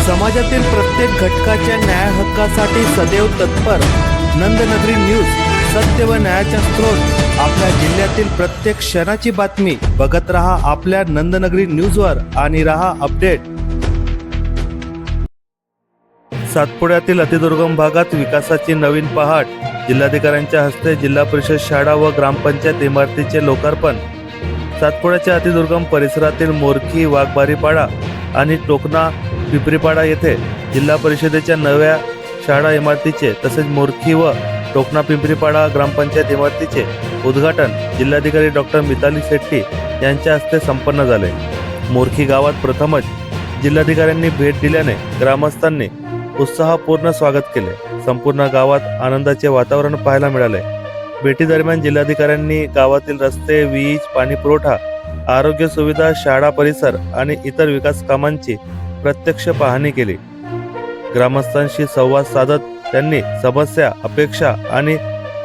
समाजातील प्रत्येक घटकाच्या न्याय हक्कासाठी सदैव तत्पर नंदनगरी न्यूज, सत्य व न्यायाचा स्रोत। आपल्या जिल्ह्यातील प्रत्येक क्षणाची बातमी बघत रहा आपल्या नंदनगरी न्यूजवर आणि रहा अपडेट। सातपुड्यातील अतिदुर्गम भागात विकासाची नवीन पहाट। जिल्हाधिकाऱ्यांच्या हस्ते जिल्हा परिषद शाळा व ग्रामपंचायत इमारतीचे लोकार्पण। सातपुड्याच्या अतिदुर्गम परिसरातील मोरखी, वाघबारीपाडा आणि टोकणा पिंपरीपाडा येथे जिल्हा परिषदेच्या नव्या शाळा इमारतीचे तसेच मोरखी व टोकणा पिंपरीपाडा ग्रामपंचायत इमारतीचे उद्घाटन जिल्हाधिकारी डॉक्टर मिताली शेट्टी यांच्या हस्ते संपन्न झाले। मोरखी गावात प्रथमच जिल्हाधिकाऱ्यांनी भेट दिल्याने ग्रामस्थांनी उत्साहपूर्ण स्वागत केले। संपूर्ण गावात आनंदाचे वातावरण पाहायला मिळाले। भेटीदरम्यान जिल्हाधिकाऱ्यांनी गावातील रस्ते, वीज, पाणी पुरवठा, आरोग्य सुविधा, शाळा परिसर आणि इतर विकास कामांची प्रत्यक्ष पाहणी केली। ग्रामस्थांशी संवाद साधत त्यांनी समस्या, अपेक्षा आणि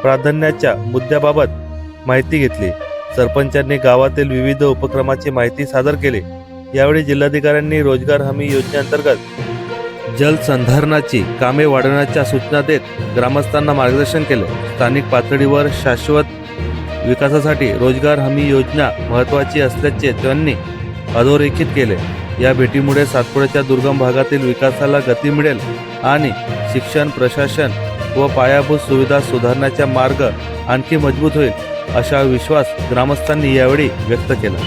प्राधान्याच्या मुद्द्याबाबत माहिती घेतली। सरपंचांनी गावातील विविध उपक्रमाची माहिती सादर केली। यावेळी जिल्हाधिकाऱ्यांनी रोजगार हमी योजनेअंतर्गत जलसंधारणाची कामे वाढवण्याच्या सूचना देत ग्रामस्थांना मार्गदर्शन केले। स्थानिक पातळीवर शाश्वत विकासासाठी रोजगार हमी योजना महत्त्वाची असल्याचे त्यांनी अधोरेखित केले। या भेटीमुळे सातपुड्याच्या दुर्गम भागातील विकासाला गती मिळेल आणि शिक्षण, प्रशासन व पायाभूत सुविधा सुधारण्याचा मार्ग आणखी मजबूत होईल, असा विश्वास ग्रामस्थांनी यावेळी व्यक्त केला।